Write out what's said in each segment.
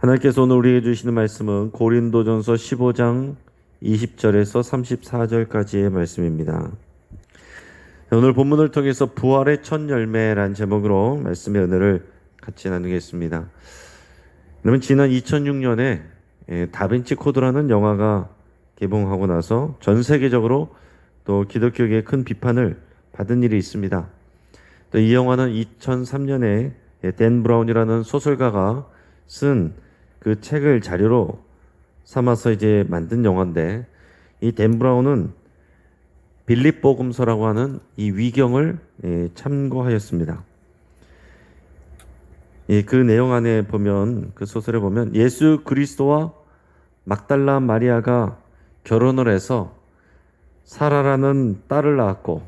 하나님께서 오늘 우리에게 주시는 말씀은 고린도전서 15장 20절에서 34절까지의 말씀입니다. 오늘 본문을 통해서 부활의 첫 열매란 제목으로 말씀의 은혜를 같이 나누겠습니다. 그러면 지난 2006년에 다빈치 코드라는 영화가 개봉하고 나서 전 세계적으로 또 기독교계의 큰 비판을 받은 일이 있습니다. 또 이 영화는 2003년에 댄 브라운이라는 소설가가 쓴 그 책을 자료로 삼아서 이제 만든 영화인데, 이 댄 브라운은 빌립 복음서라고 하는 이 위경을 참고하였습니다. 그 내용 안에 보면, 그 소설에 보면 예수 그리스도와 막달라 마리아가 결혼을 해서 사라라는 딸을 낳았고,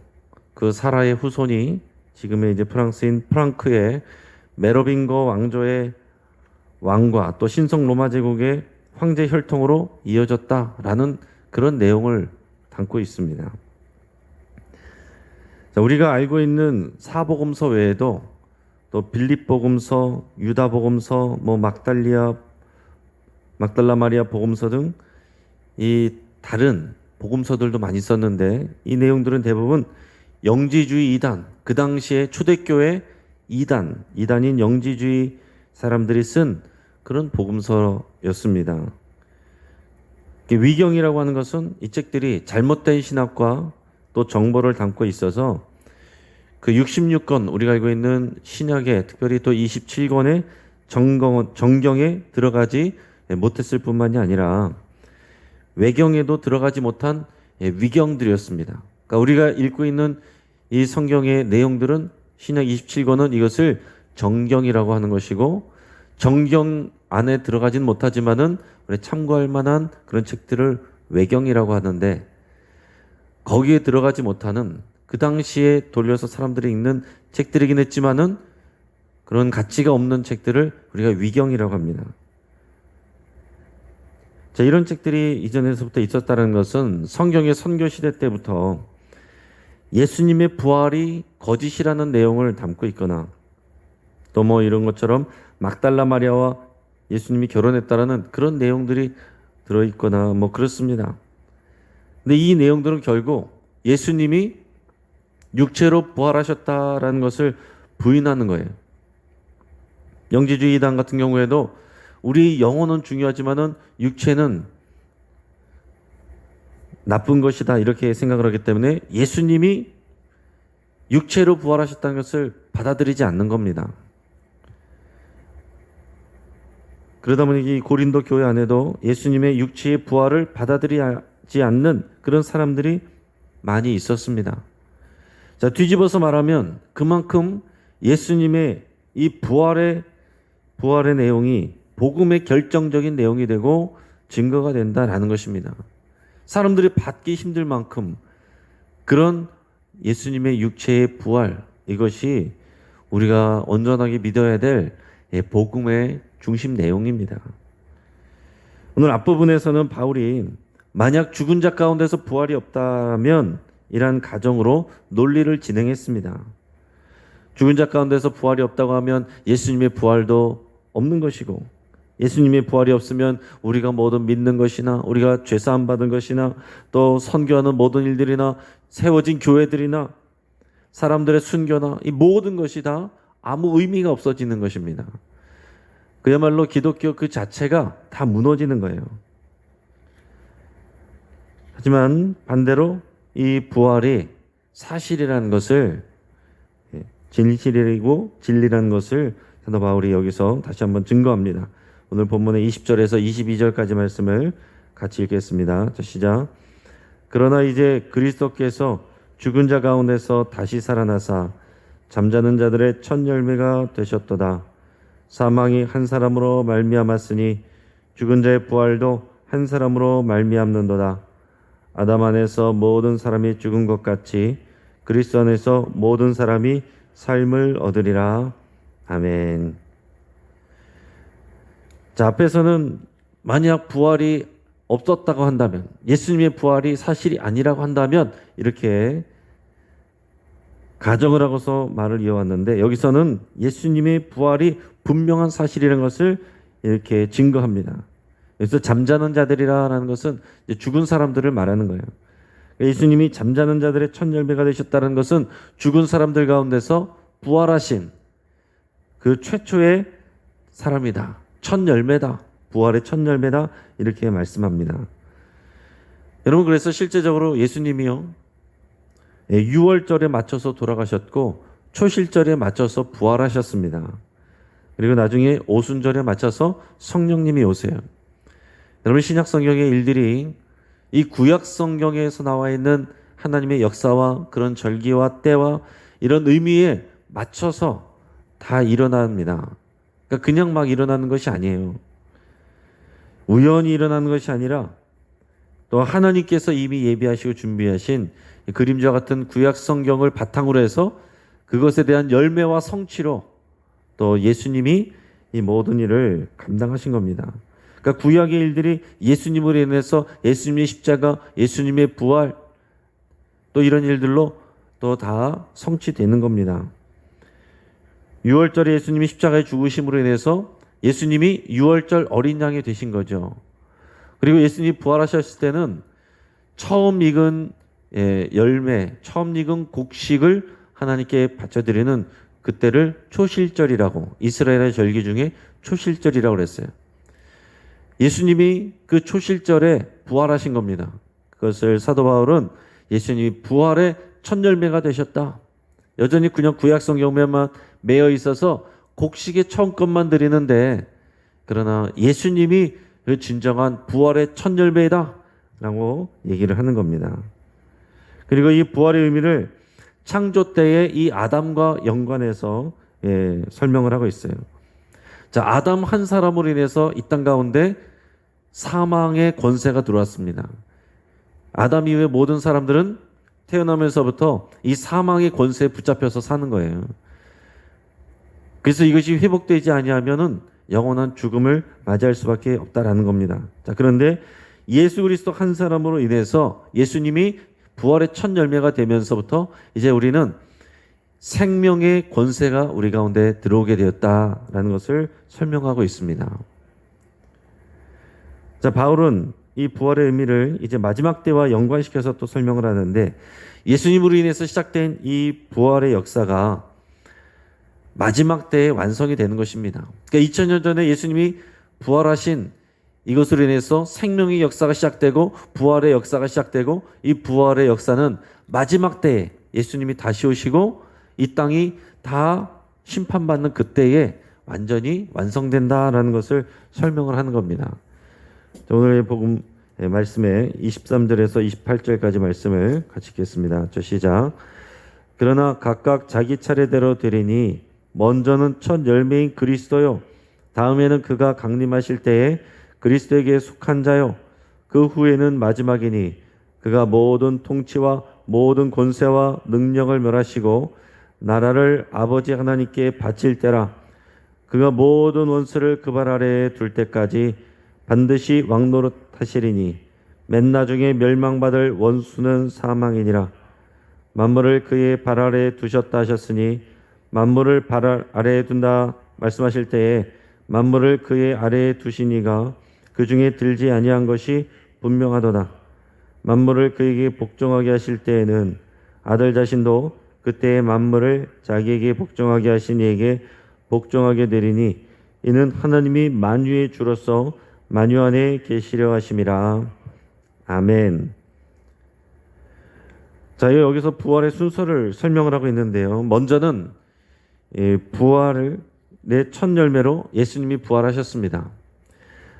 그 사라의 후손이 지금의 이제 프랑스인 프랑크의 메로빙거 왕조의 왕과 또 신성 로마 제국의 황제 혈통으로 이어졌다라는 그런 내용을 담고 있습니다. 자, 우리가 알고 있는 사복음서 외에도 또 빌립 복음서, 유다 복음서, 막달라 마리아 복음서 등 이 다른 복음서들도 많이 썼는데, 이 내용들은 대부분 영지주의 이단, 그 당시에 초대교회 이단인 영지주의 사람들이 쓴 그런 복음서였습니다. 위경이라고 하는 것은 이 책들이 잘못된 신학과 또 정보를 담고 있어서 그 66권 우리가 알고 있는 신약에, 특별히 또 27권의 정경에 들어가지 못했을 뿐만이 아니라 외경에도 들어가지 못한 위경들이었습니다. 그러니까 우리가 읽고 있는 이 성경의 내용들은, 신약 27권은 이것을 정경이라고 하는 것이고, 정경 안에 들어가진 못하지만은 우리 참고할 만한 그런 책들을 외경이라고 하는데, 거기에 들어가지 못하는, 그 당시에 돌려서 사람들이 읽는 책들이긴 했지만은 그런 가치가 없는 책들을 우리가 위경이라고 합니다. 자, 이런 책들이 이전에서부터 있었다는 것은 성경의 선교 시대 때부터 예수님의 부활이 거짓이라는 내용을 담고 있거나, 또 이런 것처럼 막달라 마리아와 예수님이 결혼했다라는 그런 내용들이 들어있거나 그렇습니다. 근데 이 내용들은 결국 예수님이 육체로 부활하셨다라는 것을 부인하는 거예요. 영지주의 이단 같은 경우에도 우리 영혼은 중요하지만은 육체는 나쁜 것이다, 이렇게 생각을 하기 때문에 예수님이 육체로 부활하셨다는 것을 받아들이지 않는 겁니다. 그러다 보니 이 고린도 교회 안에도 예수님의 육체의 부활을 받아들이지 않는 그런 사람들이 많이 있었습니다. 자, 뒤집어서 말하면 그만큼 예수님의 이 부활의 내용이 복음의 결정적인 내용이 되고 증거가 된다라는 것입니다. 사람들이 받기 힘들 만큼 그런 예수님의 육체의 부활, 이것이 우리가 온전하게 믿어야 될 복음의 중심 내용입니다. 오늘 앞부분에서는 바울이 만약 죽은 자 가운데서 부활이 없다면 이란 가정으로 논리를 진행했습니다. 죽은 자 가운데서 부활이 없다고 하면 예수님의 부활도 없는 것이고, 예수님의 부활이 없으면 우리가 모든 믿는 것이나 우리가 죄사함 받은 것이나 또 선교하는 모든 일들이나 세워진 교회들이나 사람들의 순교나 이 모든 것이 다 아무 의미가 없어지는 것입니다. 그야말로 기독교 그 자체가 다 무너지는 거예요. 하지만 반대로 이 부활이 사실이라는 것을, 진실이고 진리라는 것을 사도 바울이 여기서 다시 한번 증거합니다. 오늘 본문의 20절에서 22절까지 말씀을 같이 읽겠습니다. 자, 시작. 그러나 이제 그리스도께서 죽은 자 가운데서 다시 살아나사 잠자는 자들의 첫 열매가 되셨도다. 사망이 한 사람으로 말미암았으니 죽은 자의 부활도 한 사람으로 말미암는도다. 아담 안에서 모든 사람이 죽은 것 같이 그리스도 안에서 모든 사람이 삶을 얻으리라. 아멘. 자, 앞에서는 만약 부활이 없었다고 한다면, 예수님의 부활이 사실이 아니라고 한다면 이렇게 가정을 하고서 말을 이어왔는데, 여기서는 예수님의 부활이 분명한 사실이라는 것을 이렇게 증거합니다. 그래서 잠자는 자들이라는 것은 이제 죽은 사람들을 말하는 거예요. 예수님이 잠자는 자들의 첫 열매가 되셨다는 것은 죽은 사람들 가운데서 부활하신 그 최초의 사람이다. 첫 열매다. 부활의 첫 열매다. 이렇게 말씀합니다. 여러분, 그래서 실제적으로 예수님이요, 6월절에 맞춰서 돌아가셨고 초실절에 맞춰서 부활하셨습니다. 그리고 나중에 오순절에 맞춰서 성령님이 오세요. 여러분, 신약 성경의 일들이 이 구약 성경에서 나와 있는 하나님의 역사와 그런 절기와 때와 이런 의미에 맞춰서 다 일어납니다. 그러니까 그냥 막 일어나는 것이 아니에요. 우연히 일어나는 것이 아니라 또 하나님께서 이미 예비하시고 준비하신 그림자 같은 구약 성경을 바탕으로 해서 그것에 대한 열매와 성취로 또 예수님이 이 모든 일을 감당하신 겁니다. 그러니까 구약의 일들이 예수님으로 인해서 예수님의 십자가, 예수님의 부활, 또 이런 일들로 또 다 성취되는 겁니다. 6월절에 예수님이 십자가에 죽으심으로 인해서 예수님이 6월절 어린 양이 되신 거죠. 그리고 예수님이 부활하셨을 때는 처음 익은 열매, 처음 익은 곡식을 하나님께 바쳐드리는 그때를 초실절이라고, 이스라엘의 절기 중에 초실절이라고 그랬어요. 예수님이 그 초실절에 부활하신 겁니다. 그것을 사도 바울은 예수님이 부활의 첫 열매가 되셨다. 여전히 그냥 구약 성경에만 매여 있어서 곡식의 처음 것만 드리는데, 그러나 예수님이 그 진정한 부활의 첫 열매이다 라고 얘기를 하는 겁니다. 그리고 이 부활의 의미를 창조 때의 이 아담과 연관해서 설명을 하고 있어요. 자, 아담 한 사람으로 인해서 이 땅 가운데 사망의 권세가 들어왔습니다. 아담 이후의 모든 사람들은 태어나면서부터 이 사망의 권세에 붙잡혀서 사는 거예요. 그래서 이것이 회복되지 아니하면은 영원한 죽음을 맞이할 수밖에 없다라는 겁니다. 자, 그런데 예수 그리스도 한 사람으로 인해서 예수님이 부활의 첫 열매가 되면서부터 이제 우리는 생명의 권세가 우리 가운데 들어오게 되었다라는 것을 설명하고 있습니다. 자, 바울은 이 부활의 의미를 이제 마지막 때와 연관시켜서 또 설명을 하는데, 예수님으로 인해서 시작된 이 부활의 역사가 마지막 때에 완성이 되는 것입니다. 그러니까 2000년 전에 예수님이 부활하신 이것으로 인해서 생명의 역사가 시작되고 부활의 역사가 시작되고, 이 부활의 역사는 마지막 때에 예수님이 다시 오시고 이 땅이 다 심판받는 그때에 완전히 완성된다라는 것을 설명을 하는 겁니다. 오늘의 복음 말씀에 23절에서 28절까지 말씀을 같이 읽겠습니다. 시작. 그러나 각각 자기 차례대로 되리니 먼저는 첫 열매인 그리스도요, 다음에는 그가 강림하실 때에 그리스도에게 속한 자요, 그 후에는 마지막이니 그가 모든 통치와 모든 권세와 능력을 멸하시고 나라를 아버지 하나님께 바칠 때라. 그가 모든 원수를 그 발 아래에 둘 때까지 반드시 왕노릇하시리니 맨 나중에 멸망받을 원수는 사망이니라. 만물을 그의 발 아래에 두셨다 하셨으니 만물을 발 아래에 둔다 말씀하실 때에 만물을 그의 아래에 두시니가 그 중에 들지 아니한 것이 분명하도다. 만물을 그에게 복종하게 하실 때에는 아들 자신도 그때의 만물을 자기에게 복종하게 하신 이에게 복종하게 되리니 이는 하나님이 만유의 주로서 만유 안에 계시려 하심이라. 아멘. 자, 여기서 부활의 순서를 설명을 하고 있는데요. 먼저는 부활의 첫 열매로 예수님이 부활하셨습니다.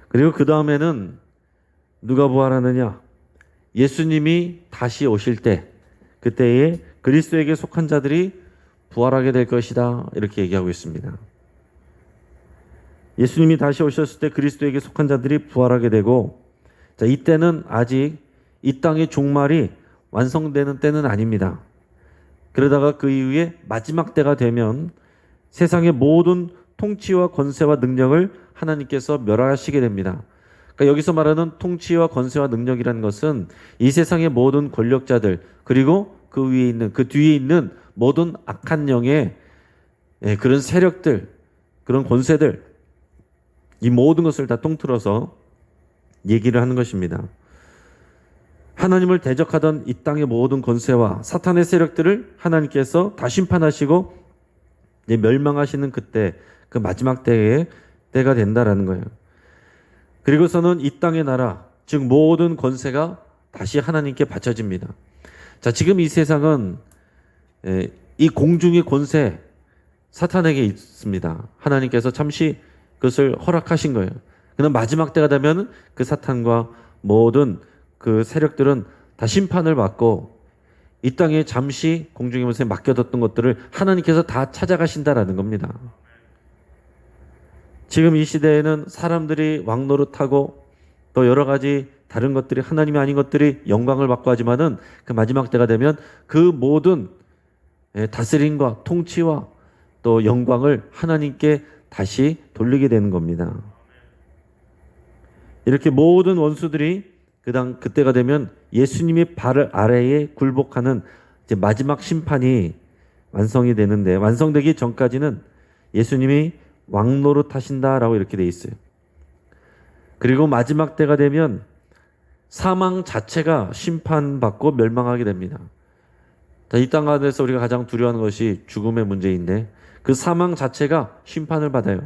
그리고 그 다음에는 누가 부활하느냐? 예수님이 다시 오실 때, 그때에 그리스도에게 속한 자들이 부활하게 될 것이다, 이렇게 얘기하고 있습니다. 예수님이 다시 오셨을 때 그리스도에게 속한 자들이 부활하게 되고, 자, 이때는 아직 이 땅의 종말이 완성되는 때는 아닙니다. 그러다가 그 이후에 마지막 때가 되면 세상의 모든 통치와 권세와 능력을 하나님께서 멸하시게 됩니다. 그러니까 여기서 말하는 통치와 권세와 능력이라는 것은 이 세상의 모든 권력자들, 그리고 그 위에 있는, 그 뒤에 있는 모든 악한 영의 그런 세력들, 그런 권세들, 이 모든 것을 다 통틀어서 얘기를 하는 것입니다. 하나님을 대적하던 이 땅의 모든 권세와 사탄의 세력들을 하나님께서 다 심판하시고 이제 멸망하시는 그때, 그 마지막 때가 된다라는 거예요. 그리고서는 이 땅의 나라, 즉 모든 권세가 다시 하나님께 바쳐집니다. 자, 지금 이 세상은 이 공중의 권세 사탄에게 있습니다. 하나님께서 잠시 그것을 허락하신 거예요. 그러나 마지막 때가 되면 그 사탄과 모든 그 세력들은 다 심판을 받고 이 땅에 잠시 공중의 권세에 맡겨뒀던 것들을 하나님께서 다 찾아가신다라는 겁니다. 지금 이 시대에는 사람들이 왕노릇하고 또 여러 가지 다른 것들이 하나님이 아닌 것들이 영광을 받고 하지만은 그 마지막 때가 되면 그 모든 다스림과 통치와 또 영광을 하나님께 다시 돌리게 되는 겁니다. 이렇게 모든 원수들이 그때가 되면 예수님의 발 아래에 굴복하는 이제 마지막 심판이 완성이 되는데, 완성되기 전까지는 예수님이 왕노릇 하신다라고 이렇게 돼 있어요. 그리고 마지막 때가 되면 사망 자체가 심판받고 멸망하게 됩니다. 이 땅 가운데서 우리가 가장 두려워하는 것이 죽음의 문제인데 그 사망 자체가 심판을 받아요.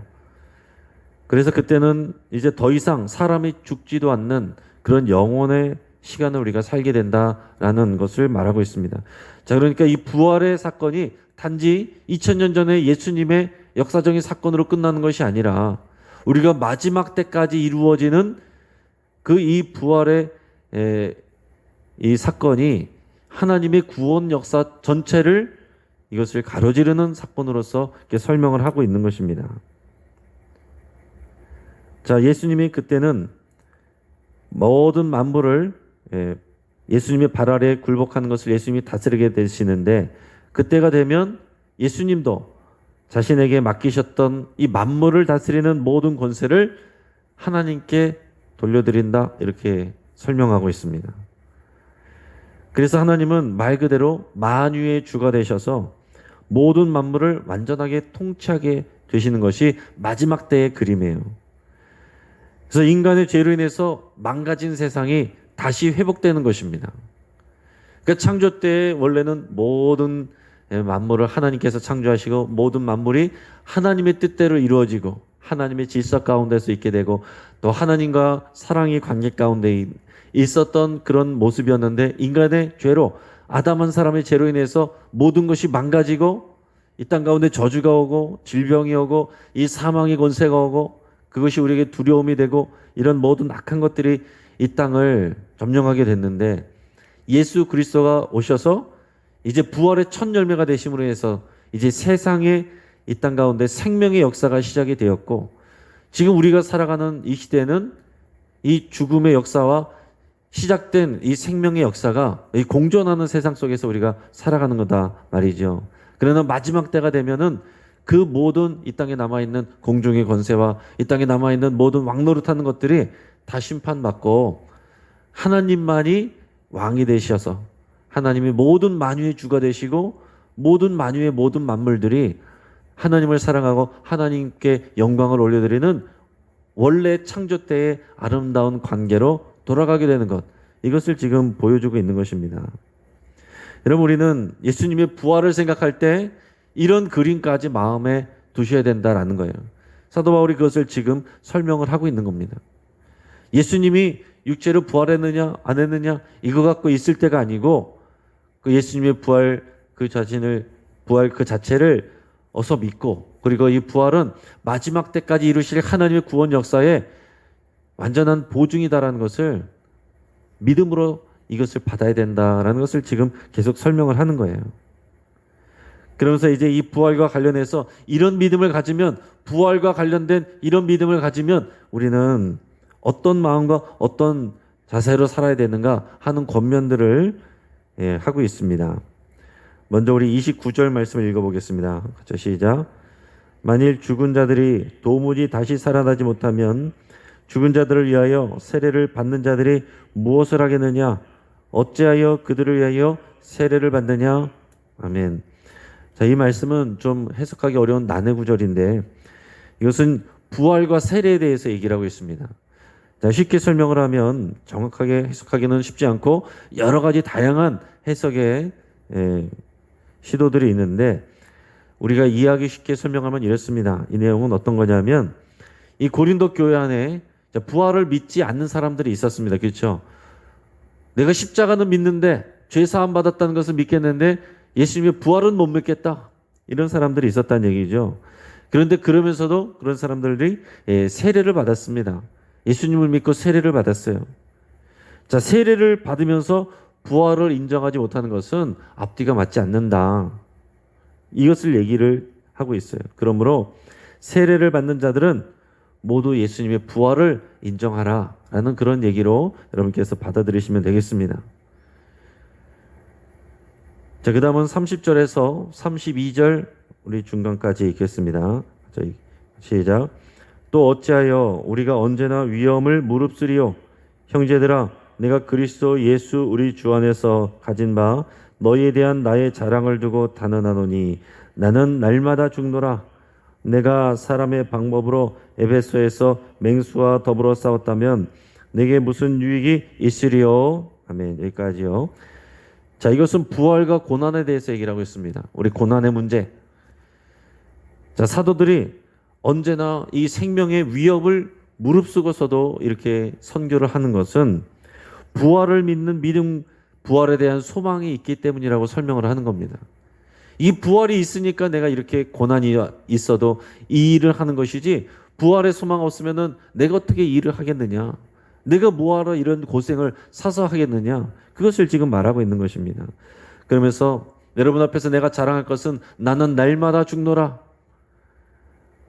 그래서 그때는 이제 더 이상 사람이 죽지도 않는 그런 영원의 시간을 우리가 살게 된다라는 것을 말하고 있습니다. 자, 그러니까 이 부활의 사건이 단지 2000년 전에 예수님의 역사적인 사건으로 끝나는 것이 아니라 우리가 마지막 때까지 이루어지는 그 이 부활의 이 사건이 하나님의 구원 역사 전체를 이것을 가로지르는 사건으로서 이렇게 설명을 하고 있는 것입니다. 자, 예수님이 그때는 모든 만물을 예수님의 발 아래에 굴복하는 것을 예수님이 다스리게 되시는데, 그때가 되면 예수님도 자신에게 맡기셨던 이 만물을 다스리는 모든 권세를 하나님께 돌려드린다, 이렇게 설명하고 있습니다. 그래서 하나님은 말 그대로 만유의 주가 되셔서 모든 만물을 완전하게 통치하게 되시는 것이 마지막 때의 그림이에요. 그래서 인간의 죄로 인해서 망가진 세상이 다시 회복되는 것입니다. 그러니까 창조 때 원래는 모든 만물을 하나님께서 창조하시고 모든 만물이 하나님의 뜻대로 이루어지고 하나님의 질서 가운데서 있게 되고 또 하나님과 사랑의 관계 가운데 있었던 그런 모습이었는데, 인간의 죄로, 아담 한 사람의 죄로 인해서 모든 것이 망가지고 이 땅 가운데 저주가 오고 질병이 오고 이 사망의 권세가 오고 그것이 우리에게 두려움이 되고 이런 모든 악한 것들이 이 땅을 점령하게 됐는데, 예수 그리스도가 오셔서 이제 부활의 첫 열매가 되심으로 해서 이제 세상에 이 땅 가운데 생명의 역사가 시작이 되었고, 지금 우리가 살아가는 이 시대는 이 죽음의 역사와 시작된 이 생명의 역사가 이 공존하는 세상 속에서 우리가 살아가는 거다 말이죠. 그러나 마지막 때가 되면은 그 모든 이 땅에 남아있는 공중의 권세와 이 땅에 남아있는 모든 왕노릇하는 것들이 다 심판받고 하나님만이 왕이 되셔서 하나님이 모든 만유의 주가 되시고 모든 만유의 모든 만물들이 하나님을 사랑하고 하나님께 영광을 올려드리는 원래 창조 때의 아름다운 관계로 돌아가게 되는 것, 이것을 지금 보여주고 있는 것입니다. 여러분, 우리는 예수님의 부활을 생각할 때 이런 그림까지 마음에 두셔야 된다라는 거예요. 사도 바울이 그것을 지금 설명을 하고 있는 겁니다. 예수님이 육체로 부활했느냐 안 했느냐 이거 갖고 있을 때가 아니고, 그 예수님의 부활 부활 그 자체를 어서 믿고, 그리고 이 부활은 마지막 때까지 이루실 하나님의 구원 역사에 완전한 보증이다라는 것을 믿음으로 이것을 받아야 된다라는 것을 지금 계속 설명을 하는 거예요. 그러면서 이제 이 부활과 관련해서 이런 믿음을 가지면, 부활과 관련된 이런 믿음을 가지면 우리는 어떤 마음과 어떤 자세로 살아야 되는가 하는 권면들을 하고 있습니다. 먼저 우리 29절 말씀을 읽어보겠습니다. 같이 시작. 만일 죽은 자들이 도무지 다시 살아나지 못하면 죽은 자들을 위하여 세례를 받는 자들이 무엇을 하겠느냐? 어찌하여 그들을 위하여 세례를 받느냐? 아멘. 자, 이 말씀은 좀 해석하기 어려운 난해 구절인데, 이것은 부활과 세례에 대해서 얘기를 하고 있습니다. 자, 쉽게 설명을 하면 정확하게 해석하기는 쉽지 않고 여러 가지 다양한 해석의 시도들이 있는데 우리가 이해하기 쉽게 설명하면 이렇습니다. 이 내용은 어떤 거냐면 이 고린도 교회 안에 부활을 믿지 않는 사람들이 있었습니다. 그렇죠? 내가 십자가는 믿는데 죄 사함 받았다는 것을 믿겠는데 예수님의 부활은 못 믿겠다. 이런 사람들이 있었다는 얘기죠. 그런데 그러면서도 그런 사람들이 세례를 받았습니다. 예수님을 믿고 세례를 받았어요. 자, 세례를 받으면서 부활을 인정하지 못하는 것은 앞뒤가 맞지 않는다. 이것을 얘기를 하고 있어요. 그러므로 세례를 받는 자들은 모두 예수님의 부활을 인정하라라는 그런 얘기로 여러분께서 받아들이시면 되겠습니다. 자, 그 다음은 30절에서 32절 우리 중간까지 읽겠습니다. 저희 시작. 또 어찌하여 우리가 언제나 위험을 무릅쓰리요. 형제들아, 내가 그리스도 예수 우리 주 안에서 가진 바 너희에 대한 나의 자랑을 두고 단언하노니 나는 날마다 죽노라. 내가 사람의 방법으로 에베소에서 맹수와 더불어 싸웠다면 내게 무슨 유익이 있으리요? 아멘. 여기까지요. 자, 이것은 부활과 고난에 대해서 얘기를 하고 있습니다. 우리 고난의 문제. 자, 사도들이 언제나 이 생명의 위협을 무릅쓰고서도 이렇게 선교를 하는 것은 부활을 믿는 믿음, 부활에 대한 소망이 있기 때문이라고 설명을 하는 겁니다. 이 부활이 있으니까 내가 이렇게 고난이 있어도 이 일을 하는 것이지, 부활의 소망 없으면은 내가 어떻게 일을 하겠느냐? 내가 뭐하러 이런 고생을 사서 하겠느냐? 그것을 지금 말하고 있는 것입니다. 그러면서 여러분 앞에서 내가 자랑할 것은 나는 날마다 죽노라.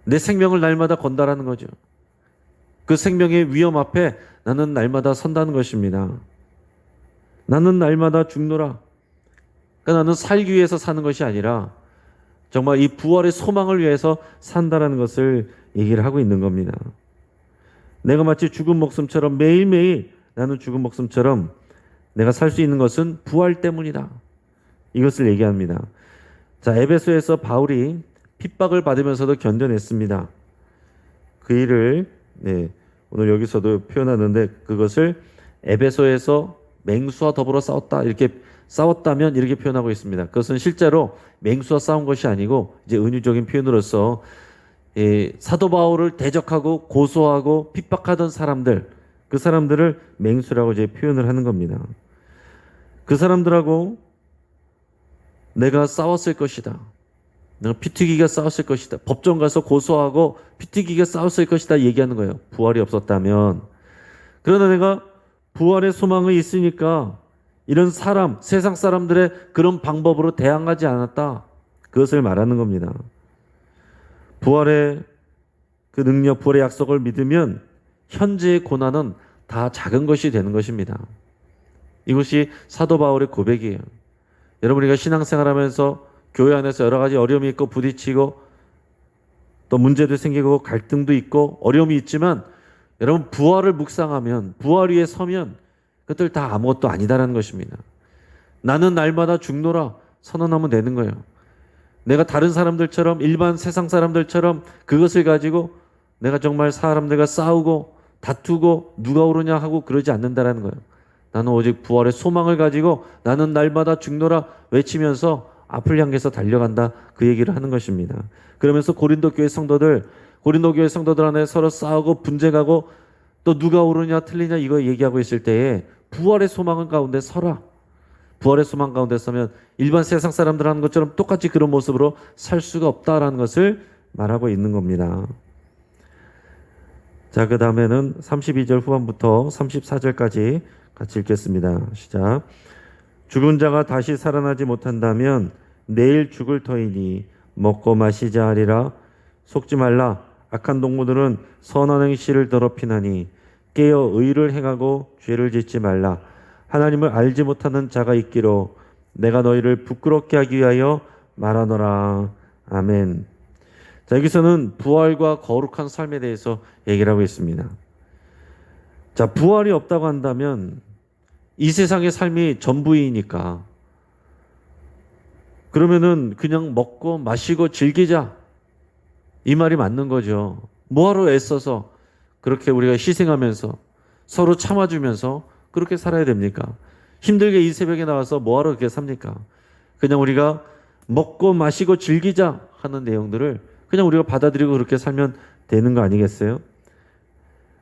내 생명을 날마다 건다라는 거죠. 그 생명의 위험 앞에 나는 날마다 선다는 것입니다. 나는 날마다 죽노라. 그러니까 나는 살기 위해서 사는 것이 아니라 정말 이 부활의 소망을 위해서 산다라는 것을 얘기를 하고 있는 겁니다. 내가 마치 죽은 목숨처럼 매일매일 나는 죽은 목숨처럼 내가 살 수 있는 것은 부활 때문이다. 이것을 얘기합니다. 자, 에베소에서 바울이 핍박을 받으면서도 견뎌냈습니다. 그 일을 오늘 여기서도 표현하는데 그것을 에베소에서 맹수와 더불어 싸웠다, 이렇게 싸웠다면 이렇게 표현하고 있습니다. 그것은 실제로 맹수와 싸운 것이 아니고 이제 은유적인 표현으로서 사도 바울을 대적하고 고소하고 핍박하던 사람들, 그 사람들을 맹수라고 이제 표현을 하는 겁니다. 그 사람들하고 내가 싸웠을 것이다. 내가 피튀기가 싸웠을 것이다. 법정 가서 고소하고 피튀기가 싸웠을 것이다 얘기하는 거예요. 부활이 없었다면. 그러나 내가 부활의 소망이 있으니까 이런 사람, 세상 사람들의 그런 방법으로 대항하지 않았다. 그것을 말하는 겁니다. 부활의 그 능력, 부활의 약속을 믿으면 현재의 고난은 다 작은 것이 되는 것입니다. 이것이 사도 바울의 고백이에요. 여러분, 우리가 신앙생활하면서 교회 안에서 여러 가지 어려움이 있고 부딪히고 또 문제도 생기고 갈등도 있고 어려움이 있지만 여러분, 부활을 묵상하면, 부활 위에 서면 그것들 다 아무것도 아니다라는 것입니다. 나는 날마다 죽노라 선언하면 되는 거예요. 내가 다른 사람들처럼, 일반 세상 사람들처럼 그것을 가지고 내가 정말 사람들과 싸우고 다투고 누가 오르냐 하고 그러지 않는다라는 거예요. 나는 오직 부활의 소망을 가지고 나는 날마다 죽노라 외치면서 앞을 향해서 달려간다, 그 얘기를 하는 것입니다. 그러면서 고린도 교회 성도들 안에 서로 싸우고 분쟁하고 또 누가 옳으냐 틀리냐 이거 얘기하고 있을 때에 부활의 소망 가운데 서라. 부활의 소망 가운데 서면 일반 세상 사람들 하는 것처럼 똑같이 그런 모습으로 살 수가 없다라는 것을 말하고 있는 겁니다. 자, 그 다음에는 32절 후반부터 34절까지 같이 읽겠습니다. 시작. 죽은 자가 다시 살아나지 못한다면 내일 죽을 터이니 먹고 마시자 하리라. 속지 말라. 악한 동무들은 선한 행실을 더럽히나니 깨어 의를 행하고 죄를 짓지 말라. 하나님을 알지 못하는 자가 있기로 내가 너희를 부끄럽게 하기 위하여 말하노라. 아멘. 자, 여기서는 부활과 거룩한 삶에 대해서 얘기를 하고 있습니다. 자, 부활이 없다고 한다면 이 세상의 삶이 전부이니까 그러면은 그냥 먹고 마시고 즐기자, 이 말이 맞는 거죠. 뭐하러 애써서 그렇게 우리가 희생하면서 서로 참아주면서 그렇게 살아야 됩니까? 힘들게 이 새벽에 나와서 뭐하러 그렇게 삽니까? 그냥 우리가 먹고 마시고 즐기자 하는 내용들을 그냥 우리가 받아들이고 그렇게 살면 되는 거 아니겠어요?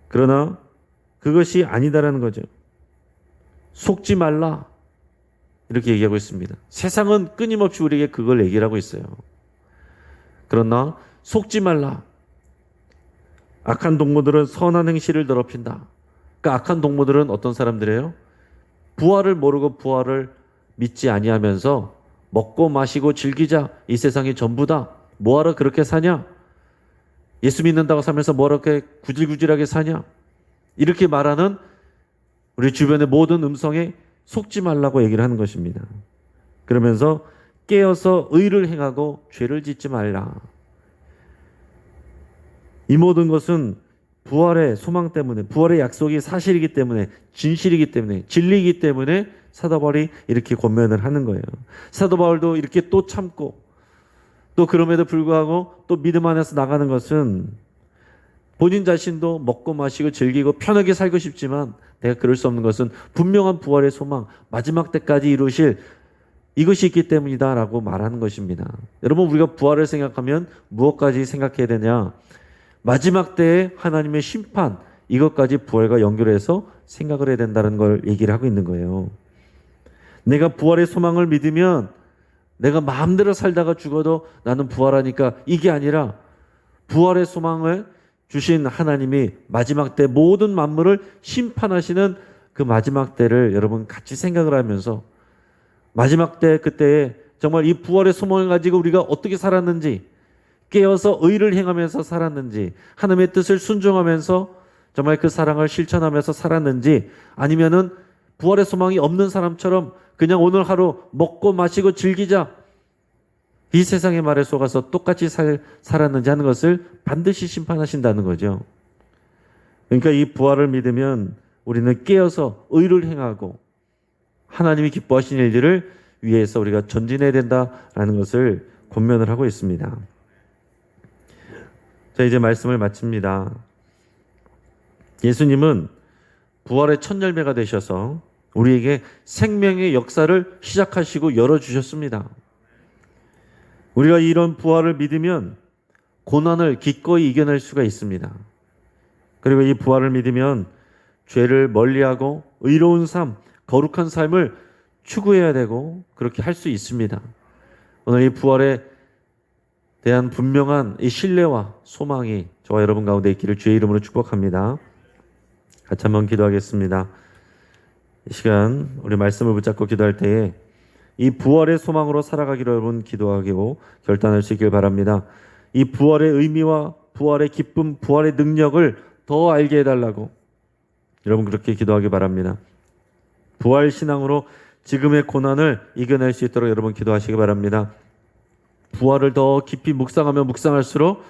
그러나 그것이 아니다라는 거죠. 속지 말라 이렇게 얘기하고 있습니다. 세상은 끊임없이 우리에게 그걸 얘기를 하고 있어요. 그러나 속지 말라. 악한 동무들은 선한 행실을 더럽힌다. 그러니까 악한 동무들은 어떤 사람들이에요? 부활을 모르고 부활을 믿지 아니하면서 먹고 마시고 즐기자 이 세상이 전부다. 뭐하러 그렇게 사냐? 예수 믿는다고 살면서 뭐하러 그렇게 구질구질하게 사냐? 이렇게 말하는 우리 주변의 모든 음성에 속지 말라고 얘기를 하는 것입니다. 그러면서 깨어서 의를 행하고 죄를 짓지 말라. 이 모든 것은 부활의 소망 때문에, 부활의 약속이 사실이기 때문에, 진실이기 때문에, 진리이기 때문에 사도 바울이 이렇게 권면을 하는 거예요. 사도 바울도 이렇게 또 참고 또 그럼에도 불구하고 또 믿음 안에서 나가는 것은 본인 자신도 먹고 마시고 즐기고 편하게 살고 싶지만 내가 그럴 수 없는 것은 분명한 부활의 소망, 마지막 때까지 이루실 이것이 있기 때문이다 라고 말하는 것입니다. 여러분, 우리가 부활을 생각하면 무엇까지 생각해야 되냐? 마지막 때에 하나님의 심판, 이것까지 부활과 연결해서 생각을 해야 된다는 걸 얘기를 하고 있는 거예요. 내가 부활의 소망을 믿으면 내가 마음대로 살다가 죽어도 나는 부활하니까 이게 아니라 부활의 소망을 주신 하나님이 마지막 때 모든 만물을 심판하시는 그 마지막 때를 여러분 같이 생각을 하면서 마지막 때 그때에 정말 이 부활의 소망을 가지고 우리가 어떻게 살았는지 깨어서 의를 행하면서 살았는지 하나님의 뜻을 순종하면서 정말 그 사랑을 실천하면서 살았는지 아니면은 부활의 소망이 없는 사람처럼 그냥 오늘 하루 먹고 마시고 즐기자 이 세상의 말에 속아서 똑같이 살았는지 하는 것을 반드시 심판하신다는 거죠. 그러니까 이 부활을 믿으면 우리는 깨어서 의를 행하고 하나님이 기뻐하시는 일들을 위해서 우리가 전진해야 된다라는 것을 권면을 하고 있습니다. 자, 이제 말씀을 마칩니다. 예수님은 부활의 첫 열매가 되셔서 우리에게 생명의 역사를 시작하시고 열어주셨습니다. 우리가 이런 부활을 믿으면 고난을 기꺼이 이겨낼 수가 있습니다. 그리고 이 부활을 믿으면 죄를 멀리하고 의로운 삶, 거룩한 삶을 추구해야 되고 그렇게 할 수 있습니다. 오늘 이 부활에 대한 분명한 이 신뢰와 소망이 저와 여러분 가운데 있기를 주의 이름으로 축복합니다. 같이 한번 기도하겠습니다. 이 시간 우리 말씀을 붙잡고 기도할 때에 이 부활의 소망으로 살아가기를 여러분 기도하고 결단할 수 있길 바랍니다. 이 부활의 의미와 부활의 기쁨, 부활의 능력을 더 알게 해달라고 여러분 그렇게 기도하기 바랍니다. 부활 신앙으로 지금의 고난을 이겨낼 수 있도록 여러분 기도하시기 바랍니다. 부활을 더 깊이 묵상하면 묵상할수록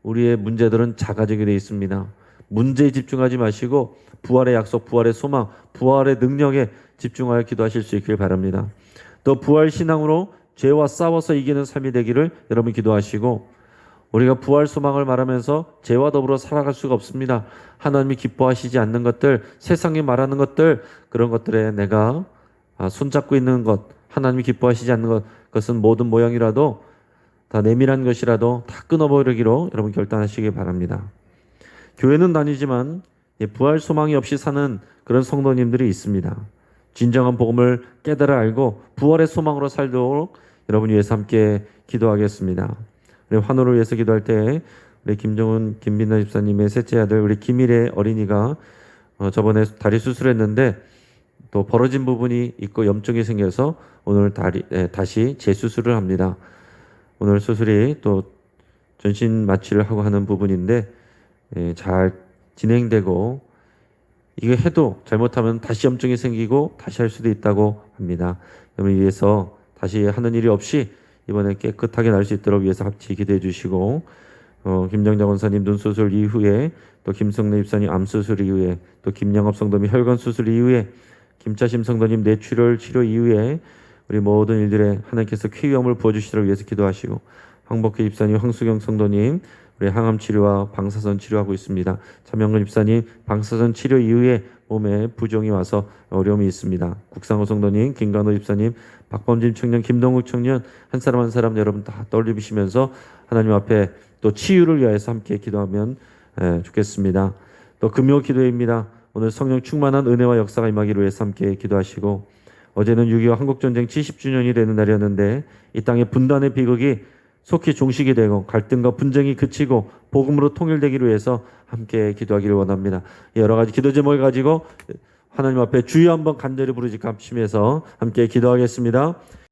우리의 문제들은 작아지게 되어 있습니다. 문제에 집중하지 마시고 부활의 약속, 부활의 소망, 부활의 능력에 집중하여 기도하실 수 있길 바랍니다. 또 부활 신앙으로 죄와 싸워서 이기는 삶이 되기를 여러분 기도하시고 우리가 부활 소망을 말하면서 죄와 더불어 살아갈 수가 없습니다. 하나님이 기뻐하시지 않는 것들, 세상이 말하는 것들, 그런 것들에 내가 손잡고 있는 것, 하나님이 기뻐하시지 않는 것은 모든 모양이라도 다 내밀한 것이라도 다 끊어버리기로 여러분 결단하시기 바랍니다. 교회는 다니지만 부활 소망이 없이 사는 그런 성도님들이 있습니다. 진정한 복음을 깨달아 알고 부활의 소망으로 살도록 여러분 위해서 함께 기도하겠습니다. 우리 환호를 위해서 기도할 때 우리 김정은, 김민나 집사님의 셋째 아들 우리 김일의 어린이가 저번에 다리 수술했는데 또 벌어진 부분이 있고 염증이 생겨서 오늘 다시 재수술을 합니다. 오늘 수술이 또 전신 마취를 하고 하는 부분인데 잘 진행되고 이거 해도 잘못하면 다시 염증이 생기고 다시 할 수도 있다고 합니다. 여러분 위해서 다시 하는 일이 없이 이번에 깨끗하게 날 수 있도록 위해서 같이 기도해 주시고 김정자 원사님 눈 수술 이후에 또 김성래 입사님 암 수술 이후에 또 김영업 성도님 혈관 수술 이후에 김차심 성도님 뇌출혈 치료 이후에 우리 모든 일들에 하나님께서 쾌유함을 부어주시도록 위해서 기도하시고 황복희 집사님 황수경 성도님 우리 항암 치료와 방사선 치료하고 있습니다. 차명근 집사님 방사선 치료 이후에 몸에 부종이 와서 어려움이 있습니다. 국상호 성도님, 김관호 집사님, 박범진 청년, 김동욱 청년 한 사람 한 사람 여러분 다 떠올리시면서 하나님 앞에 또 치유를 위해서 함께 기도하면 좋겠습니다. 또 금요 기도회입니다. 오늘 성령 충만한 은혜와 역사가 임하기를 위해서 함께 기도하시고, 어제는 6.25 한국전쟁 70주년이 되는 날이었는데 이 땅의 분단의 비극이 속히 종식이 되고 갈등과 분쟁이 그치고 복음으로 통일되기를 위해서 함께 기도하기를 원합니다. 여러 가지 기도 제목을 가지고 하나님 앞에 주여 한번 간절히 부르짖고 합심해서 함께 기도하겠습니다.